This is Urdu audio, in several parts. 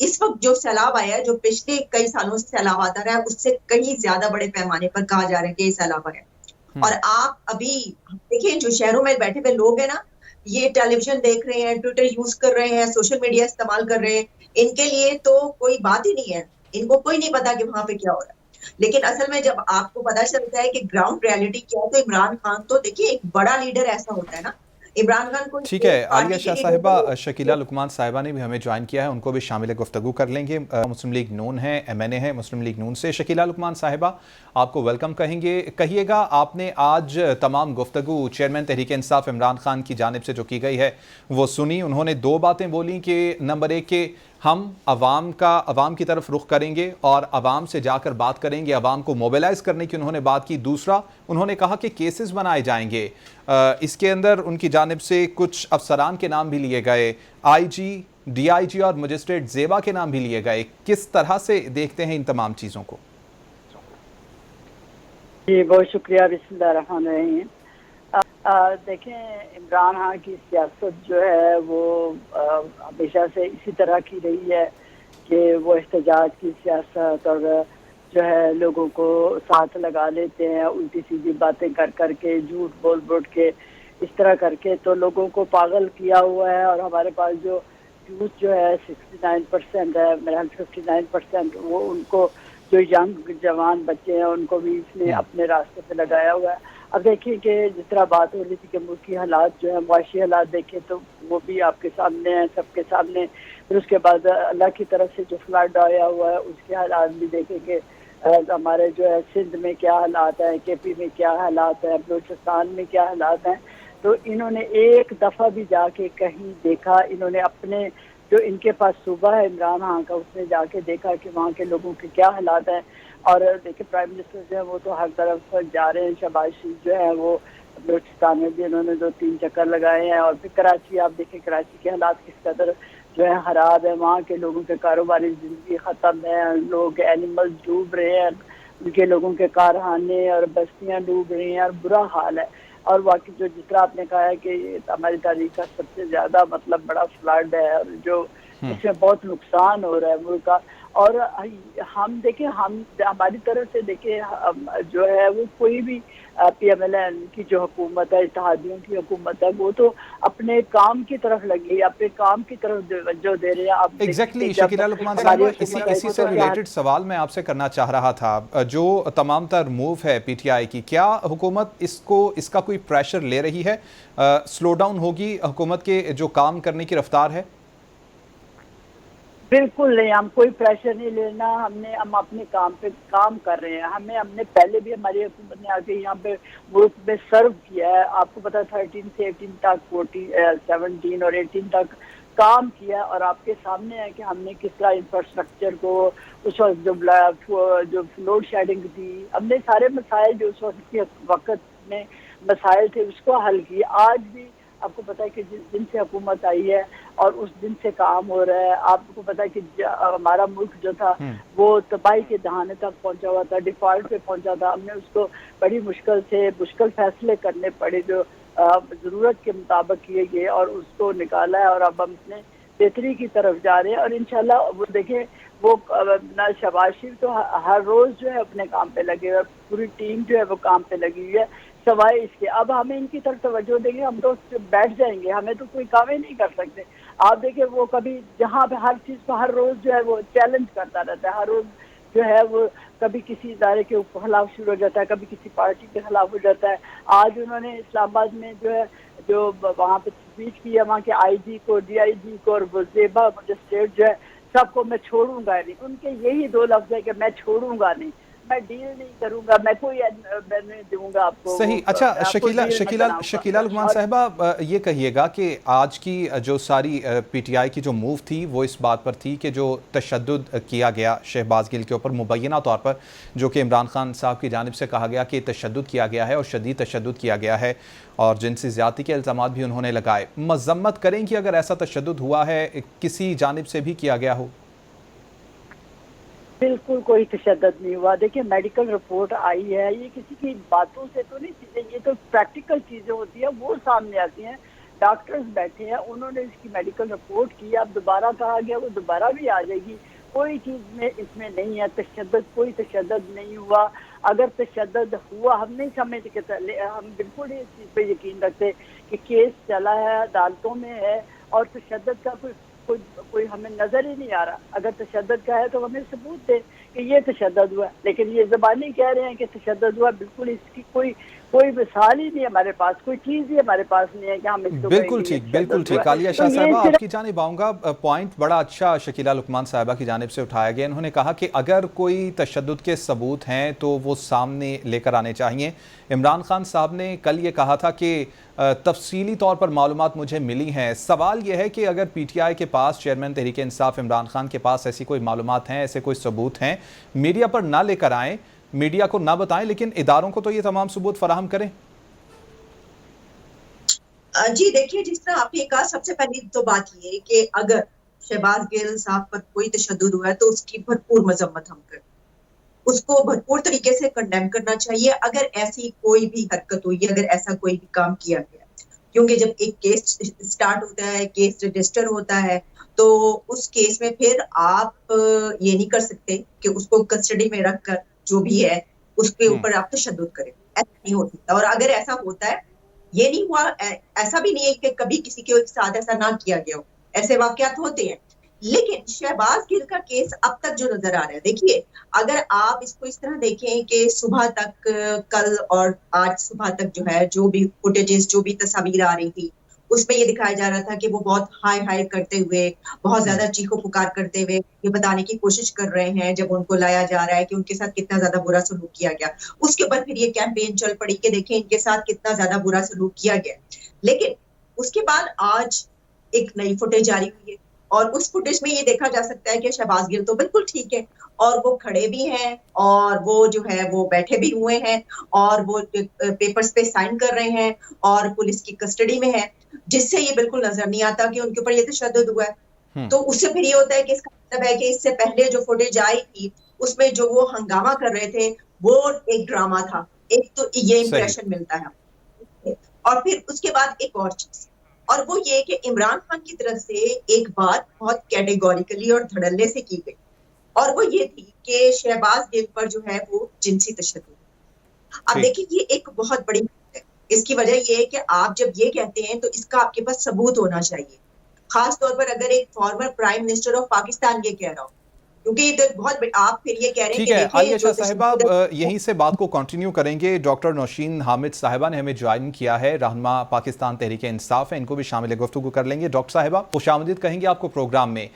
اس وقت جو سیلاب آیا ہے، جو پچھلے کئی سالوں سے سیلاب آتا رہا ہے، اس سے کہیں زیادہ بڑے پیمانے پر کہا جا رہا ہے کہ یہ سیلاب آیا ہے۔ اور آپ ابھی دیکھیں جو شہروں میں بیٹھے ہوئے لوگ ہیں نا، یہ ٹیلی ویژن دیکھ رہے ہیں، ٹویٹر یوز کر رہے ہیں، سوشل میڈیا استعمال کر رہے ہیں، ان کے لیے تو کوئی بات ہی نہیں ہے، ان کو کوئی نہیں پتا کہ وہاں پہ کیا ہو رہا ہے۔ لیکن اصل میں جب آپ کو پتا چلتا ہے کہ گراؤنڈ ریالٹی کیا ہے، تو عمران خان تو دیکھیے ایک بڑا لیڈر ایسا ہوتا ہے نا، عمران خان کو ٹھیک ہے، عالیہ پارٹی کے شاہ لیڈر صاحبہ، شکیلہ تو لقمان صاحبہ نے بھی ہمیں جوائن کیا ہے، ان کو بھی شامل گفتگو کر لیں گے۔ مسلم لیگ نون ہے، ایم این اے ہے مسلم لیگ نون سے۔ شکیلہ لقمان صاحبہ، آپ کو ویلکم کہیے گا، آپ نے آج تمام گفتگو چیئرمین تحریک انصاف عمران خان کی جانب سے جو کی گئی ہے وہ سنی۔ انہوں نے دو باتیں بولی کہ نمبر ایک کہ ہم عوام کی طرف رخ کریں گے اور عوام سے جا کر بات کریں گے، عوام کو موبیلائز کرنے کی انہوں نے بات کی۔ دوسرا، انہوں نے کہا کہ کیسز بنائے جائیں گے، اس کے اندر ان کی جانب سے کچھ افسران کے نام بھی لیے گئے، آئی جی، ڈی آئی جی اور مجسٹریٹ زیبا کے نام بھی لیے گئے۔ کس طرح سے دیکھتے ہیں ان تمام چیزوں کو؟ جی بہت شکریہ، بسم اللہ الرحمن الرحیم۔ دیکھیں، عمران خان کی سیاست جو ہے وہ ہمیشہ سے اسی طرح کی رہی ہے کہ وہ احتجاج کی سیاست اور جو ہے لوگوں کو ساتھ لگا لیتے ہیں، الٹی سیدھی باتیں کر کے، جھوٹ بول کے، اس طرح کر کے تو لوگوں کو پاگل کیا ہوا ہے۔ اور ہمارے پاس جو یوتھ جو ہے 69% ہے، میرا 59%، وہ ان کو جو ینگ جوان بچے ہیں ان کو بھی اس نے اپنے راستے پہ لگایا ہوا ہے۔ اب دیکھیں کہ جس طرح بات ہو رہی تھی کہ ملکی حالات جو ہے، معاشی حالات دیکھیں تو وہ بھی آپ کے سامنے ہیں، سب کے سامنے۔ پھر اس کے بعد اللہ کی طرف سے جو فلڈ آیا ہوا ہے اس کے حالات بھی دیکھیں کہ ہمارے جو ہے سندھ میں کیا حالات ہیں، کے پی میں کیا حالات ہیں، بلوچستان میں کیا حالات ہیں۔ تو انہوں نے ایک دفعہ بھی جا کے کہیں دیکھا، انہوں نے اپنے جو ان کے پاس صوبہ ہے عمران خان کا، اس میں جا کے دیکھا کہ وہاں کے لوگوں کے کیا حالات ہیں۔ اور دیکھیں پرائم منسٹر جو ہے وہ تو ہر طرف جا رہے ہیں، شہباز شریف جو ہے وہ بلوچستان میں بھی انہوں نے 2-3 چکر لگائے ہیں۔ اور پھر کراچی، آپ دیکھیں کراچی کے حالات کس قدر جو ہے خراب ہے، وہاں کے لوگوں کے کاروباری زندگی ختم ہے، لوگ اینیمل ڈوب رہے ہیں، ان کے لوگوں کے کارخانے اور بستیاں ڈوب رہی ہیں اور برا حال ہے۔ اور واقعی جو جس طرح آپ نے کہا ہے کہ ہماری تاریخ کا سب سے زیادہ مطلب بڑا فلڈ ہے، اور جو اس میں بہت نقصان ہو رہا ہے ملک کا۔ اور ہم دیکھیں، ہماری طرف سے دیکھیں جو ہے وہ کوئی بھی پی ایم ایل این کی جو حکومت ہے، اتحادیوں کی حکومت ہے، وہ تو اپنے کام کی طرف لگی، اپنے کام کی طرف توجہ دے رہے ہیں۔ آپ دیکھیں کہ ایگزیکٹلی جب شکیلہ لقمان ہماری صاحبہ، حکومت آئی اسی تھی سے تو کیا ریلیٹڈ سوال میں آپ سے کرنا چاہ رہا تھا۔ جو تمام تر موو ہے پی ٹی آئی کی، کیا حکومت اس کا کوئی پریشر لے رہی ہے؟ سلو ڈاؤن ہوگی حکومت کے جو کام کرنے کی رفتار ہے؟ بالکل نہیں، ہم کوئی پریشر نہیں لینا، ہم اپنے کام پہ کام کر رہے ہیں۔ ہم نے پہلے بھی ہماری حکومت نے آگے یہاں پہ ملک میں سرو کیا ہے، آپ کو پتا 13 سے 18 تک، 17 اور 18 تک کام کیا، اور آپ کے سامنے ہے کہ ہم نے کس طرح انفراسٹرکچر کو اس وقت جو لوڈ شیڈنگ تھی، ہم نے سارے مسائل جو اس وقت کے وقت میں مسائل تھے اس کو حل کیا۔ آج بھی آپ کو پتا ہے کہ جس دن سے حکومت آئی ہے اور اس دن سے کام ہو رہا ہے، آپ کو پتا ہے کہ ہمارا ملک جو تھا وہ تباہی کے دہانے تک پہنچا ہوا تھا، ڈیفالٹ پہ پہنچا تھا۔ ہم نے اس کو بڑی مشکل فیصلے کرنے پڑے جو ضرورت کے مطابق کیے گئے، اور اس کو نکالا ہے، اور اب ہم اپنے بہتری کی طرف جا رہے ہیں۔ اور انشاءاللہ وہ دیکھیں، وہ شہباز شریف تو ہر روز جو ہے اپنے کام پہ لگے ہوئے، پوری ٹیم جو ہے وہ کام پہ لگی ہوئی ہے، سوائے اس کے اب ہمیں ان کی طرف توجہ دیں گے ہم تو بیٹھ جائیں گے، ہمیں تو کوئی کام ہی نہیں کر سکتے۔ آپ دیکھیں وہ کبھی جہاں پہ ہر چیز کو ہر روز جو ہے وہ چیلنج کرتا رہتا ہے، ہر روز جو ہے وہ کبھی کسی ادارے کے خلاف شروع ہو جاتا ہے، کبھی کسی پارٹی کے خلاف ہو جاتا ہے۔ آج انہوں نے اسلام آباد میں جو وہاں پہ اسپیچ کی ہے، وہاں کے آئی جی کو، ڈی آئی جی کو اور زیبا مجسٹریٹ جو ہے سب کو میں چھوڑوں گا نہیں، ان کے یہی 2 لفظ ہے کہ میں چھوڑوں گا نہیں، میں ڈیل نہیں کروں گا، میں کوئی نہیں دوں گا آپ کو، صحیح۔ اچھا آپ کو ڈیل میں بناؤں شکیلہ گا۔ لقمان صاحبہ، یہ کہیے گا کہ آج کی جو ساری پی ٹی آئی کی جو موو تھی وہ اس بات پر تھی کہ جو تشدد کیا گیا شہباز گل کے اوپر مبینہ طور پر، جو کہ عمران خان صاحب کی جانب سے کہا گیا کہ تشدد کیا گیا ہے اور شدید تشدد کیا گیا ہے، اور جنسی زیادتی کے الزامات بھی انہوں نے لگائے، مذمت کریں کہ اگر ایسا تشدد ہوا ہے کسی جانب سے بھی کیا گیا ہو؟ بالکل کوئی تشدد نہیں ہوا۔ دیکھیں میڈیکل رپورٹ آئی ہے، یہ کسی کی باتوں سے تو نہیں چیزیں، یہ تو پریکٹیکل چیزیں ہوتی ہیں وہ سامنے آتی ہیں۔ ڈاکٹرز بیٹھے ہیں, انہوں نے اس کی میڈیکل رپورٹ کی, اب دوبارہ کہا گیا وہ دوبارہ بھی آ جائے گی. کوئی چیز میں اس میں نہیں ہے تشدد, کوئی تشدد نہیں ہوا. اگر تشدد ہوا ہم نہیں سمجھتے کہ ہم بالکل اس چیز پہ یقین رکھتے کہ کیس چلا ہے, عدالتوں میں ہے, اور تشدد کا کوئی ہمیں نظر ہی نہیں آ رہا. اگر تشدد کا ہے تو ہمیں ثبوت دے کہ یہ تشدد ہوا, لیکن یہ زبانی کہہ رہے ہیں کہ تشدد ہوا. بالکل اس کی کوئی مثال ہی نہیں ہمارے پاس, کوئی چیز ہی ہمارے پاس نہیں ہے کہ ہم اس کو بالکل کہیں گے ٹھیک, بالکل تشدد ہوا. ٹھیک. عالیہ تو شاہ یہ صاحبہ آپ صرف کی جانب آؤں گا. پوائنٹ بڑا اچھا شکیلہ لقمان صاحبہ کی جانب سے اٹھایا گیا. انہوں نے کہا کہ اگر کوئی تشدد کے ثبوت ہیں تو وہ سامنے لے کر آنے چاہیے. عمران خان صاحب نے کل یہ کہا تھا کہ تفصیلی طور پر معلومات مجھے ملی ہیں. سوال یہ ہے کہ اگر پی ٹی آئی کے پاس, چیئرمین تحریک انصاف عمران خان کے پاس ایسی کوئی معلومات ہیں, ایسے کوئی ثبوت ہیں, میڈیا پر نہ لے کر آئیں, میڈیا کو نہ بتائیں, لیکن اداروں کو تو یہ تمام ثبوت فراہم کریں. جی دیکھیے, جس طرح آپ نے کہا, سب سے پہلی تو بات یہ کہ اگر شہباز گل صاحب پر کوئی تشدد ہوا ہے تو اس کی بھرپور مذمت ہم کریں, اس کو بھرپور طریقے سے کنڈیم کرنا چاہیے. اگر ایسی کوئی بھی حرکت ہوئی ہے, اگر ایسا کوئی بھی کام کیا گیا, کیونکہ جب ایک کیس سٹارٹ ہوتا ہے, کیس رجسٹر ہوتا ہے, تو اس کیس میں پھر آپ یہ نہیں کر سکتے کہ اس کو کسٹڈی میں رکھ کر جو بھی ہے اس کے اوپر آپ تشدد کریں. ایسا نہیں ہو سکتا. اور اگر ایسا ہوتا ہے, یہ نہیں ہوا, ایسا بھی نہیں ہے کہ کبھی کسی کے ساتھ ایسا نہ کیا گیا ہو, ایسے واقعات ہوتے ہیں. لیکن شہباز گل کا کیس اب تک جو نظر آ رہا ہے, دیکھیے اگر آپ اس کو اس طرح دیکھیں کہ صبح تک, کل اور آج صبح تک جو ہے, جو بھی فوٹیجز, جو بھی تصاویر آ رہی تھی, اس میں یہ دکھایا جا رہا تھا کہ وہ بہت ہائی ہائی کرتے ہوئے, بہت زیادہ چیخو پکار کرتے ہوئے یہ بتانے کی کوشش کر رہے ہیں جب ان کو لایا جا رہا ہے کہ ان کے ساتھ کتنا زیادہ برا سلوک کیا گیا. اس کے بعد پھر یہ کیمپین چل پڑی کہ دیکھیں ان کے ساتھ کتنا زیادہ برا سلوک کیا گیا. لیکن اس کے بعد آج ایک نئی فوٹیج جاری ہوئی ہے, اور اس فوٹیج میں یہ دیکھا جا سکتا ہے کہ شہباز گل تو بالکل ٹھیک ہے, اور وہ کھڑے بھی ہیں, اور وہ جو ہے وہ بیٹھے بھی ہوئے ہیں, اور وہ پیپرز پہ سائن کر رہے ہیں, اور پولیس کی کسٹڈی میں ہے, جس سے یہ بالکل نظر نہیں آتا کہ ان کے اوپر یہ تشدد ہوا ہے. تو اس سے پھر یہ ہوتا ہے کہ اس کا مطلب ہے کہ اس سے پہلے جو فوٹیج آئی تھی اس میں جو وہ ہنگامہ کر رہے تھے وہ ایک ڈرامہ تھا. ایک تو یہ صحیح. امپریشن ملتا ہے. اور پھر اس کے بعد ایک اور چیز, اور وہ یہ کہ عمران خان کی طرف سے ایک بات بہت کیٹیگوریکلی اور دھڑلے سے کی گئی, اور وہ یہ تھی کہ شہباز گل پر جو ہے وہ جنسی تشدد. اب دیکھیں یہ ایک بہت بڑی بات ہے. اس کی وجہ یہ ہے کہ آپ جب یہ کہتے ہیں تو اس کا آپ کے پاس ثبوت ہونا چاہیے, خاص طور پر اگر ایک former prime minister of Pakistan یہ کہہ رہا ہو, کیونکہ یہ بہت آپ پھر یہ کہہ رہے ہیں ٹھیک کہ ہے. دیکھیں عالیہ جو شاہ صاحبہ یہیں سے بات کو کنٹینیو کریں گے. ڈاکٹر نوشین حامد صاحبہ نے ہمیں جوائن کیا ہے, رہنما پاکستان تحریک انصاف ہے, ان کو بھی شامل گفتگو کر لیں گے. ڈاکٹر صاحبہ خوش آمدید کہیں گے آپ کو پروگرام میں.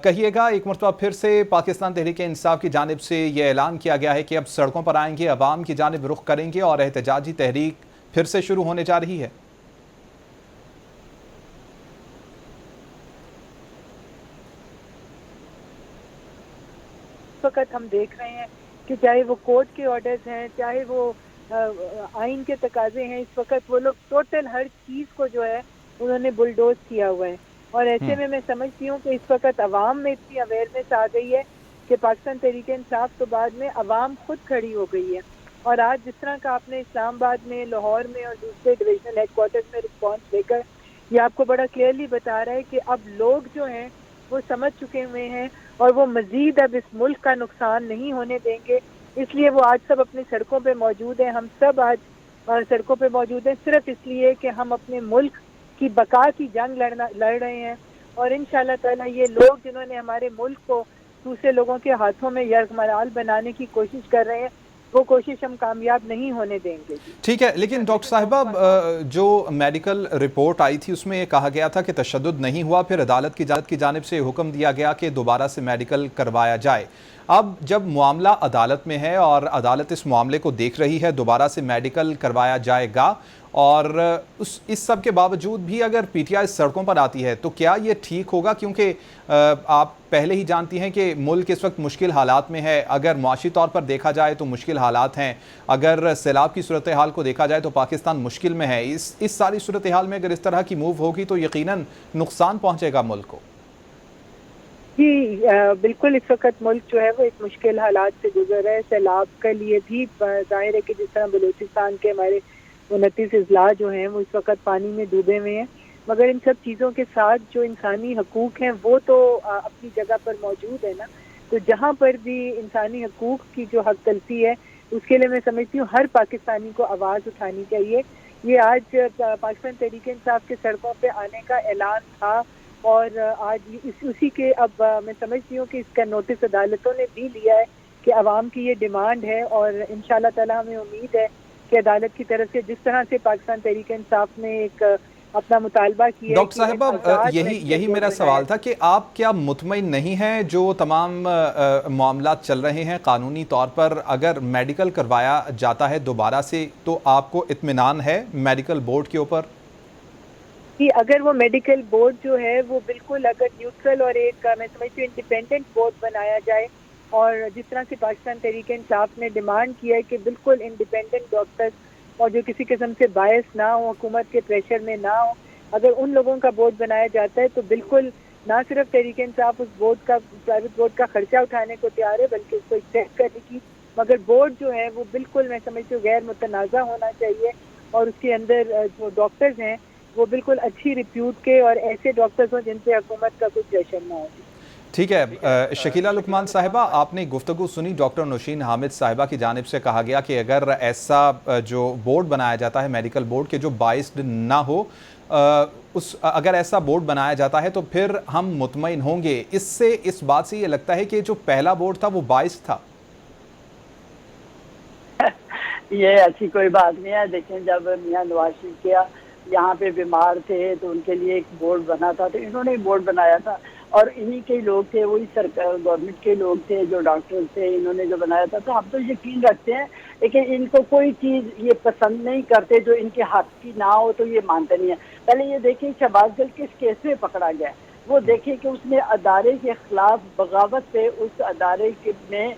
کہیے گا ایک مرتبہ پھر سے پاکستان تحریک انصاف کی جانب سے یہ اعلان کیا گیا ہے کہ اب سڑکوں پر آئیں گے, عوام کی جانب رخ کریں گے, اور احتجاجی تحریک پھر سے شروع ہونے جا رہی ہے. وقت ہم دیکھ رہے ہیں کہ چاہے وہ کورٹ کے آرڈرز ہیں, چاہے وہ آئین کے تقاضے ہیں, اس وقت وہ لوگ ٹوٹل ہر چیز کو جو ہے انہوں نے بلڈوز کیا ہوا ہے. اور ایسے میں سمجھتی ہوں کہ اس وقت عوام میں اتنی اویئرنیس آ گئی ہے کہ پاکستان تحریک انصاف تو بعد میں عوام خود کھڑی ہو گئی ہے. اور آج جس طرح کا آپ نے اسلام آباد میں, لاہور میں اور دوسرے ڈویژنل ہیڈ کوارٹرز میں رسپانس دے کر یہ آپ کو بڑا کلیئرلی بتا رہا ہے کہ اب لوگ جو ہیں وہ سمجھ چکے ہوئے ہیں, اور وہ مزید اب اس ملک کا نقصان نہیں ہونے دیں گے. اس لیے وہ آج سب اپنی سڑکوں پہ موجود ہیں. ہم سب آج سڑکوں پہ موجود ہیں صرف اس لیے کہ ہم اپنے ملک کی بقا کی جنگ لڑ رہے ہیں. اور انشاءاللہ تعالی یہ لوگ جنہوں نے ہمارے ملک کو دوسرے لوگوں کے ہاتھوں میں یرغمال بنانے کی کوشش کر رہے ہیں, وہ کوشش ہم کامیاب نہیں ہونے دیں گے. ٹھیک ہے, لیکن ڈاکٹر صاحبہ جو میڈیکل رپورٹ آئی تھی اس میں یہ کہا گیا تھا کہ تشدد نہیں ہوا, پھر عدالت کی جانب سے حکم دیا گیا کہ دوبارہ سے میڈیکل کروایا جائے. اب جب معاملہ عدالت میں ہے اور عدالت اس معاملے کو دیکھ رہی ہے, دوبارہ سے میڈیکل کروایا جائے گا, اور اس سب کے باوجود بھی اگر پی ٹی آئی سڑکوں پر آتی ہے تو کیا یہ ٹھیک ہوگا؟ کیونکہ آپ پہلے ہی جانتی ہیں کہ ملک اس وقت مشکل حالات میں ہے. اگر معاشی طور پر دیکھا جائے تو مشکل حالات ہیں, اگر سیلاب کی صورتحال کو دیکھا جائے تو پاکستان مشکل میں ہے. اس ساری صورتحال میں اگر اس طرح کی موو ہوگی تو یقیناً نقصان پہنچے گا ملک کو. جی بالکل, اس وقت ملک جو ہے وہ ایک مشکل حالات سے گزر رہا ہے. سیلاب کے لیے بھی ظاہر ہے کہ جس طرح بلوچستان کے ہمارے 29 اضلاع جو ہیں وہ اس وقت پانی میں ڈوبے ہوئے ہیں, مگر ان سب چیزوں کے ساتھ جو انسانی حقوق ہیں وہ تو اپنی جگہ پر موجود ہے نا. تو جہاں پر بھی انسانی حقوق کی جو حق تلفی ہے اس کے لیے میں سمجھتی ہوں ہر پاکستانی کو آواز اٹھانی چاہیے. یہ آج پاکستان تحریک انصاف کے سڑکوں پہ آنے کا اعلان تھا اور آج اسی کے اب میں سمجھتی ہوں کہ اس کا نوٹس عدالتوں نے بھی لیا ہے کہ عوام کی یہ ڈیمانڈ ہے اور انشاءاللہ تعالی ہمیں امید ہے کہ عدالت کی طرف سے جس طرح سے پاکستان تحریک انصاف نے ایک اپنا مطالبہ کیا. ڈاکٹر صاحبہ یہی میرا سوال تھا کہ آپ کیا مطمئن نہیں ہیں جو تمام معاملات چل رہے ہیں قانونی طور پر اگر میڈیکل کروایا جاتا ہے دوبارہ سے تو آپ کو اطمینان ہے میڈیکل بورڈ کے اوپر؟ کہ اگر وہ میڈیکل بورڈ جو ہے وہ بالکل اگر نیوٹرل اور ایک میں سمجھتی ہوں انڈیپینڈنٹ بورڈ بنایا جائے اور جس طرح سے پاکستان تحریک انصاف نے ڈیمانڈ کیا ہے کہ بالکل انڈیپینڈنٹ ڈاکٹرز اور جو کسی قسم سے باعث نہ ہو حکومت کے پریشر میں نہ ہو اگر ان لوگوں کا بورڈ بنایا جاتا ہے تو بالکل نہ صرف تحریک انصاف اس بورڈ کا پرائیویٹ بورڈ کا خرچہ اٹھانے کو تیار ہے بلکہ اس کو ایکسیپٹ کرنے کی مگر بورڈ جو ہے وہ بالکل میں سمجھتی ہوں غیر متنازع ہونا چاہیے اور اس کے اندر جو ڈاکٹرز ہیں وہ بالکل اچھی ریپیوٹ کے اور ایسے ڈاکٹرز ہوں جن سے حکومت کا کچھ پریشر نہ ہو. ٹھیک ہے شکیلہ لقمان صاحبہ، آپ نے گفتگو سنی. ڈاکٹر نوشین حامد صاحبہ کی جانب سے کہا گیا کہ اگر ایسا جو بورڈ بنایا جاتا ہے میڈیکل بورڈ کے جو بائسڈ نہ ہو اگر ایسا بورڈ بنایا جاتا ہے تو پھر ہم مطمئن ہوں گے. اس بات سے یہ لگتا ہے کہ جو پہلا بورڈ تھا وہ بائسڈ تھا. یہ ایسی کوئی بات نہیں ہے. دیکھیں جب میاں نواز شریف کیا یہاں پہ بیمار تھے تو ان کے لیے ایک بورڈ بنا تھا تو انہوں نے بورڈ بنایا تھا اور انہی کے لوگ تھے وہی سرکار گورنمنٹ کے لوگ تھے جو ڈاکٹر تھے انہوں نے جو بنایا تھا. تو ہم تو یقین رکھتے ہیں لیکن ان کو کوئی چیز یہ پسند نہیں کرتے جو ان کے حق کی نہ ہو تو یہ مانتے نہیں ہیں. پہلے یہ دیکھیں شہباز گل کس کیس میں پکڑا گیا وہ دیکھیں کہ اس نے ادارے کے خلاف بغاوت پہ اس ادارے میں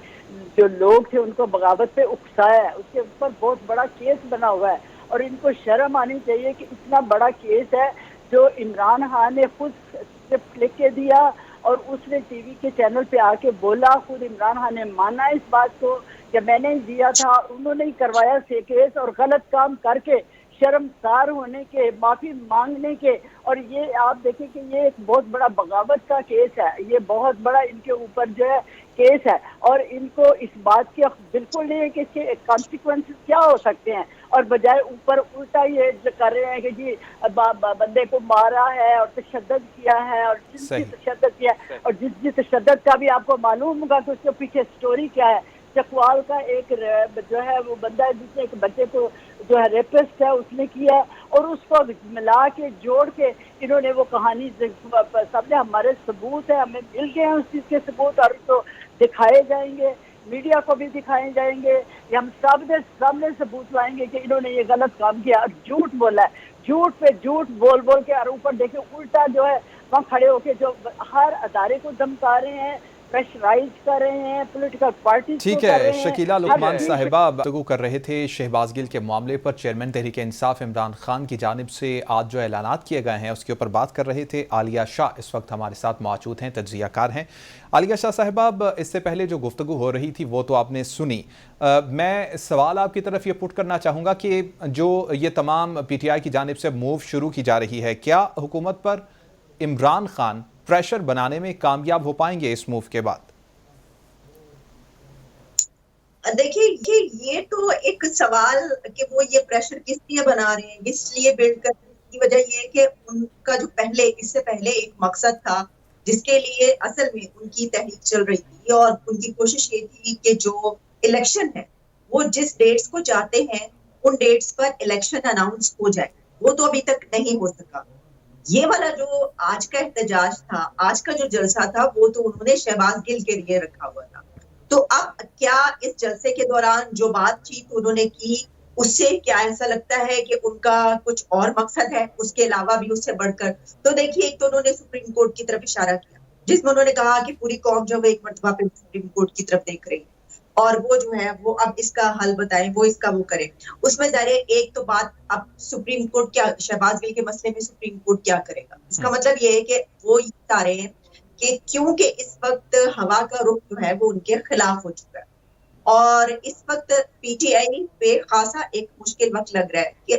جو لوگ تھے ان کو بغاوت پہ اکسایا ہے. اس کے اوپر بہت بڑا کیس بنا ہوا ہے اور ان کو شرم آنی چاہیے کہ اتنا بڑا کیس ہے جو عمران خان نے خود اسکرپٹ لکھ کے دیا اور اس نے ٹی وی کے چینل پہ آ کے بولا. خود عمران خان نے مانا اس بات کو کہ میں نے دیا تھا انہوں نے کروایا سے کیس اور غلط کام کر کے شرمسار ہونے کے معافی مانگنے کے. اور یہ آپ دیکھیں کہ یہ ایک بہت بڑا بغاوت کا کیس ہے. یہ بہت بڑا ان کے اوپر جو ہے کیس ہے اور ان کو اس بات کی بالکل نہیں ہے کہ اس کے کانسیکوینسز کیا ہو سکتے ہیں اور بجائے اوپر الٹا یہ کر رہے ہیں کہ جی بندے کو مارا ہے اور تشدد کیا ہے اور جنسی تشدد کیا ہے. اور جس تشدد کا بھی آپ کو معلوم ہوگا کہ اس کے پیچھے سٹوری کیا ہے. چکوال کا ایک جو ہے وہ بندہ ہے جس نے ایک بچے کو جو ہے ریپسٹ ہے اس نے کیا اور اس کو ملا کے جوڑ کے انہوں نے وہ کہانی سب نے ہمارے ثبوت ہے ہمیں مل گئے ہیں اس چیز کے ثبوت اور اس کو دکھائے جائیں گے میڈیا کو بھی دکھائے جائیں گے. ہم سب نے ثبوت لائیں گے کہ انہوں نے یہ غلط کام کیا اور جھوٹ بولا ہے. جھوٹ پہ جھوٹ بول کے اور اوپر دیکھیں الٹا جو ہے وہاں کھڑے ہو کے جو ہر ادارے کو دمکا رہے ہیں پریشرائز کر رہے ہیں پولیٹیکل پارٹیز ٹھیک ہے. شکیلہ لقمان صاحبہ گفتگو کر رہے تھے شہباز گل کے معاملے پر. چیئرمین تحریک انصاف عمران خان کی جانب سے آج جو اعلانات کیے گئے ہیں اس کے اوپر بات کر رہے تھے. عالیہ شاہ اس وقت ہمارے ساتھ موجود ہیں تجزیہ کار ہیں. عالیہ شاہ صاحبہ اس سے پہلے جو گفتگو ہو رہی تھی وہ تو آپ نے سنی. میں سوال آپ کی طرف یہ پٹ کرنا چاہوں گا کہ جو یہ تمام پی ٹی آئی کی جانب سے موو شروع کی جا رہی ہے کیا حکومت پر عمران خان پریشر بنانے میں کامیاب ہو پائیں گے اس موو کے بعد؟ دیکھیے یہ تو ایک سوال کہ وہ یہ پریشر کس لیے بنا رہے ہیں اس لیے بلڈ کرنے کی وجہ یہ ہے کہ ان کا جو اس سے پہلے ایک مقصد تھا جس کے لیے اصل میں ان کی تحریک چل رہی تھی اور ان کی کوشش یہ تھی کہ جو الیکشن ہے وہ جس ڈیٹس کو چاہتے ہیں ان ڈیٹس پر الیکشن اناؤنس ہو جائے. وہ تو ابھی تک نہیں ہو سکا. یہ والا جو آج کا احتجاج تھا آج کا جو جلسہ تھا وہ تو انہوں نے شہباز گل کے لیے رکھا ہوا تھا. تو اب کیا اس جلسے کے دوران جو بات چیت انہوں نے کی اس سے کیا ایسا لگتا ہے کہ ان کا کچھ اور مقصد ہے اس کے علاوہ بھی اس سے بڑھ کر؟ تو دیکھیے ایک تو انہوں نے سپریم کورٹ کی طرف اشارہ کیا جس میں انہوں نے کہا کہ پوری قوم جو ہے ایک مرتبہ پہ سپریم کورٹ کی طرف دیکھ رہی ہے اور وہ جو ہے وہ اب اس کا حل بتائیں وہ اس کا وہ کرے. اس میں ظاہر ایک تو بات اب سپریم کورٹ کیا شہباز گل کے مسئلے میں سپریم کورٹ کیا کرے گا اس کا مطلب یہ ہے کہ وہ یہ بتا رہے ہیں کہ کیونکہ اس وقت ہوا کا رخ جو ہے وہ ان کے خلاف ہو چکا ہے اور اس وقت پی ٹی آئی پہ خاصا ایک مشکل وقت لگ رہا ہے کہ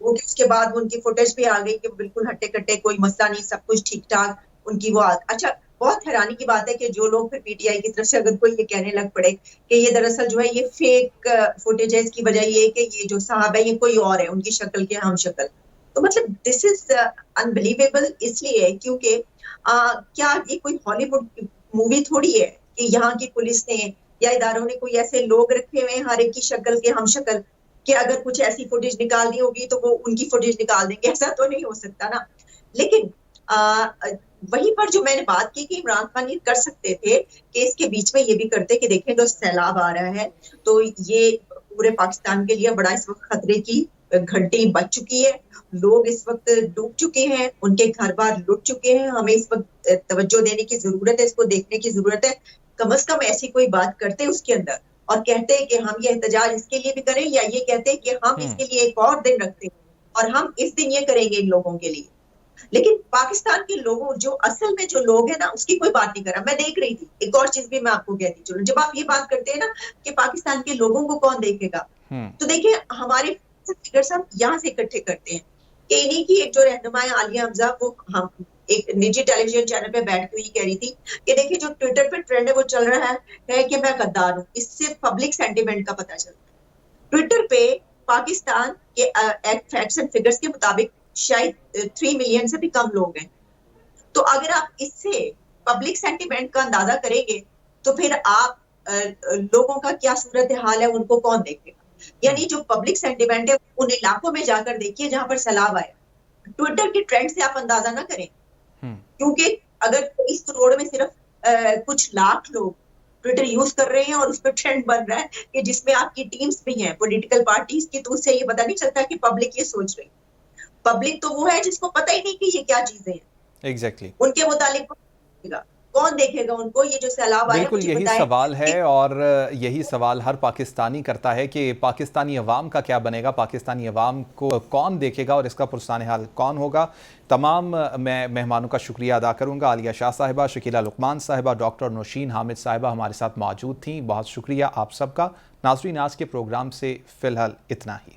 وہ کہ اس کے بعد ان کی فوٹیج بھی آ گئی کہ بالکل ہٹے کٹے، کوئی مسئلہ نہیں، سب کچھ ٹھیک ٹھاک ان کی وہ اچھا بہت حیرانی کی بات ہے کہ جو لوگ پھر پی ٹی آئی کی طرف سے اگر کوئی یہ کہنے لگ پڑے کہ یہ دراصل جو ہے یہ فیک فوٹیج ہے، اس کی وجہ یہ ہے کہ یہ جو صاحب ہے یہ کوئی اور ہے، ان کی شکل کے ہم شکل، تو مطلب دس از انبلیویبل اس لیے کیونکہ کیا یہ کوئی ہالی ووڈ مووی تھوڑی ہے کہ یہاں کی پولیس نے یا اداروں نے کوئی ایسے لوگ رکھے ہوئے ہیں ہر ایک کی شکل کے ہم شکل کہ اگر کچھ ایسی فوٹیج نکالنی ہوگی تو وہ ان کی فوٹیج نکال دیں گے، ایسا تو نہیں ہو سکتا نا. لیکن وہیں پر جو میں نے بات کی کہ عمران خان یہ کر سکتے تھے کہ اس کے بیچ میں یہ بھی کرتے کہ دیکھیں تو سیلاب آ رہا ہے تو یہ پورے پاکستان کے لیے بڑا اس وقت خطرے کی گھنٹی بج چکی ہے، لوگ اس وقت ڈوب چکے ہیں، ان کے گھر بار لٹ چکے ہیں، ہمیں اس وقت توجہ دینے کی ضرورت ہے، اس کو دیکھنے کی ضرورت ہے. کم از کم ایسی کوئی بات کرتے اس کے اندر اور کہتے کہ ہم یہ احتجاج اس کے لیے بھی کریں، یا یہ کہتے کہ ہم اس کے لیے ایک اور دن رکھتے ہیں اور ہم اس دن یہ کریں گے ان لوگوں کے لیے. لیکن پاکستان کے لوگوں جو اصل میں جو لوگ ہیں نا اس کی کوئی بات نہیں کر رہا. میں دیکھ رہی تھی ایک اور چیز بھی میں آپ کو کہتی چلوں، جب آپ یہ بات کرتے ہیں نا کہ پاکستان کے لوگوں کو کون دیکھے گا، تو دیکھیں ہمارے فگرز ہم یہاں سے اکٹھے کرتے ہیں کہ انہیں کی ایک جو رہنما ہے عالیہ حمزہ، وہ ہم ایک نجی ٹیلی ویژن چینل پہ بیٹھ کے یہ کہہ رہی تھی کہ دیکھیں جو ٹویٹر پہ ٹرینڈ ہے وہ چل رہا ہے کہ میں غدار ہوں، اس سے پبلک سینٹیمنٹ کا پتہ چلتا ہے. ٹویٹر پہ پاکستان کے فیکٹس اینڈ فگرز کے مطابق شاید 3 ملین سے بھی کم لوگ ہیں. تو اگر آپ اس سے پبلک سینٹیمنٹ کا اندازہ کریں گے تو پھر آپ لوگوں کا کیا صورتحال ہے ان کو کون دیکھے گا. یعنی جو پبلک سینٹیمنٹ ہے ان علاقوں میں جا کر دیکھیے جہاں پر سیلاب آئے. ٹویٹر کے ٹرینڈ سے آپ اندازہ نہ کریں، کیونکہ اگر اس کروڑ میں صرف کچھ لاکھ لوگ ٹویٹر یوز کر رہے ہیں اور اس پہ ٹرینڈ بن رہا ہے کہ جس میں آپ کی ٹیمز بھی ہیں پولیٹیکل پارٹیز کی، تو اس سے یہ پتہ نہیں چلتا کہ پبلک یہ سوچ رہی. پبلک تو وہ ہے جس کو پتہ ہی نہیں کہ یہ کیا چیزیں ہیں. ایگزیکٹلی ان کے متعلق کون دیکھے گا ان کو؟ یہ جو سیلاب آئے بالکل یہی سوال ہے، اور یہی سوال ہر پاکستانی کرتا ہے کہ پاکستانی عوام کا کیا بنے گا، پاکستانی عوام کو کون دیکھے گا اور اس کا پرسان حال کون ہوگا. تمام میں مہمانوں کا شکریہ ادا کروں گا. عالیہ شاہ صاحبہ، شکیلہ لقمان صاحبہ، ڈاکٹر نوشین حامد صاحبہ ہمارے ساتھ موجود تھیں. بہت شکریہ آپ سب کا. ناظرین آج کے پروگرام سے فی الحال اتنا ہی.